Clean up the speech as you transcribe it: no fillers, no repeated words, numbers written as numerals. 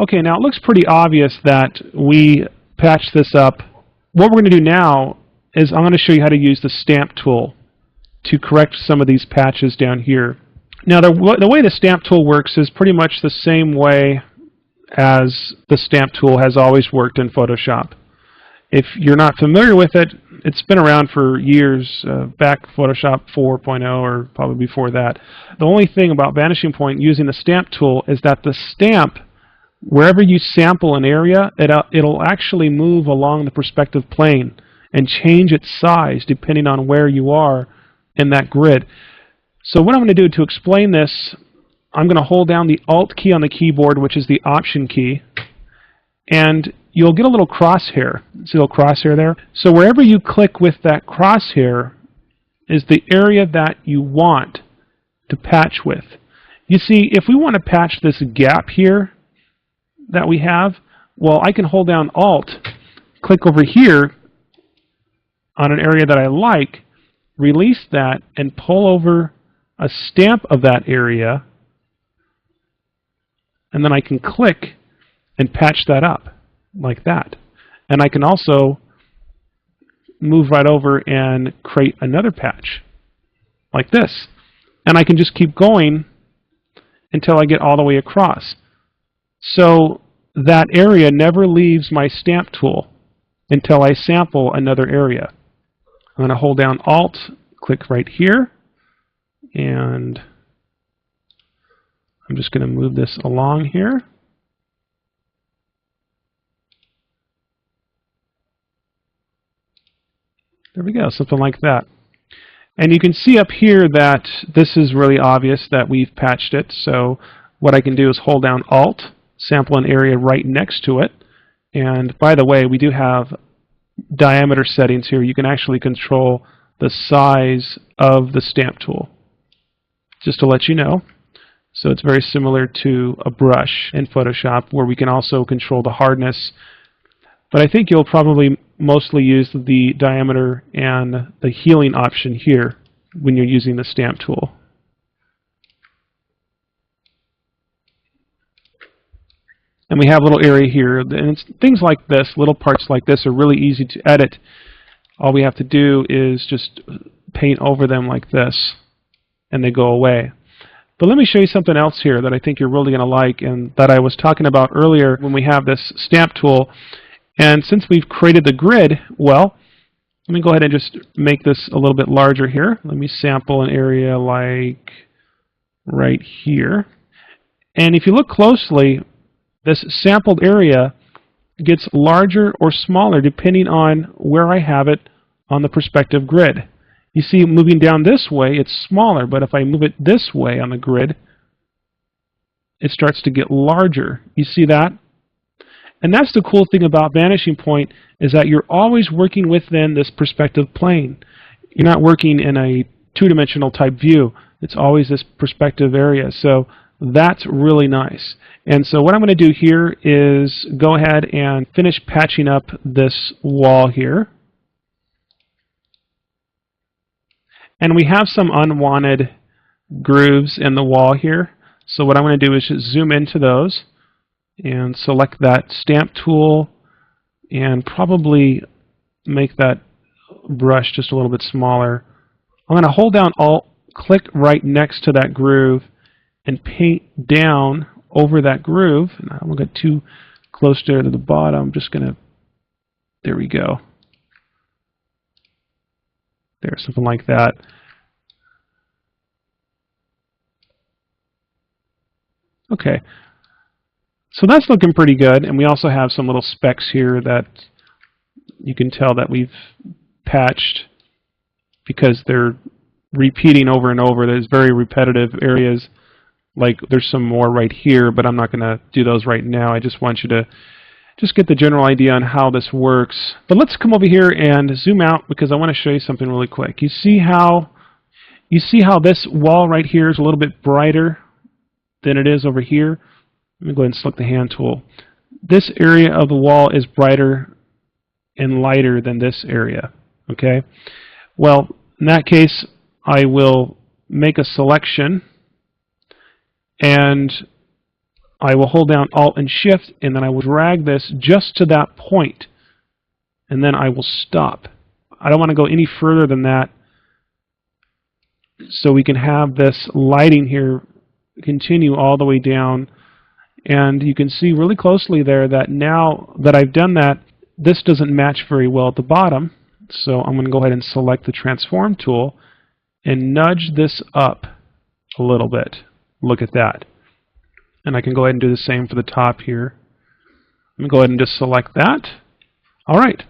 Okay, now it looks pretty obvious that we patched this up. What we're going to do now is I'm going to show you how to use the stamp tool to correct some of these patches down here. Now the way the stamp tool works is pretty much the same way as the stamp tool has always worked in Photoshop. If you're not familiar with it, it's been around for years, back Photoshop 4.0 or probably before that. The only thing about Vanishing Point using the stamp tool is that the stamp, wherever you sample an area, it'll actually move along the perspective plane and change its size depending on where you are in that grid. So what I'm going to do to explain this, I'm going to hold down the Alt key on the keyboard, which is the Option key, and you'll get a little crosshair. See a little crosshair there? So wherever you click with that crosshair is the area that you want to patch with. You see, if we want to patch this gap here that we have, well, I can hold down Alt, click over here on an area that I like, release that, and pull over a stamp of that area, and then I can click and patch that up like that. And I can also move right over and create another patch like this. And I can just keep going until I get all the way across. So that area never leaves my stamp tool until I sample another area. I'm going to hold down Alt, click right here, and I'm just going to move this along here. There we go, something like that. And you can see up here that this is really obvious that we've patched it. So what I can do is hold down Alt, sample an area right next to it. And by the way, we do have diameter settings here. You can actually control the size of the stamp tool, just to let you know. So it's very similar to a brush in Photoshop, where we can also control the hardness. But I think you'll probably mostly use the diameter and the healing option here when you're using the stamp tool. And we have a little area here, and things like this, little parts like this, are really easy to edit. All we have to do is just paint over them like this, and they go away. But let me show you something else here that I think you're really going to like, and that I was talking about earlier when we have this stamp tool. And since we've created the grid, well, let me go ahead and just make this a little bit larger here. Let me sample an area like right here. And if you look closely, this sampled area gets larger or smaller depending on where I have it on the perspective grid. You see, moving down this way, it's smaller, but if I move it this way on the grid, it starts to get larger. You see that? And that's the cool thing about Vanishing Point, is that you're always working within this perspective plane. You're not working in a two-dimensional type view. It's always this perspective area. So that's really nice. And so what I'm going to do here is go ahead and finish patching up this wall here. And we have some unwanted grooves in the wall here. So what I'm going to do is just zoom into those and select that stamp tool and probably make that brush just a little bit smaller. I'm going to hold down Alt, click right next to that groove, and paint down over that groove. And I won't get too close there to the bottom. I'm just going to, there we go. There, something like that. Okay, so that's looking pretty good, and we also have some little specks here that you can tell that we've patched because they're repeating over and over. There's very repetitive areas, like there's some more right here, but I'm not going to do those right now. I just want you to just get the general idea on how this works. But let's come over here and zoom out, because I want to show you something really quick. You see how this wall right here is a little bit brighter than it is over here? Let me go ahead and select the hand tool. This area of the wall is brighter and lighter than this area. Okay? Well, in that case, I will make a selection, and I will hold down Alt and Shift, and then I will drag this just to that point, and then I will stop. I don't want to go any further than that, so we can have this lighting here continue all the way down. And you can see really closely there that now that I've done that, this doesn't match very well at the bottom. So I'm going to go ahead and select the Transform tool and nudge this up a little bit. Look at that. And I can go ahead and do the same for the top here. I'm going to go ahead and just select that. All right.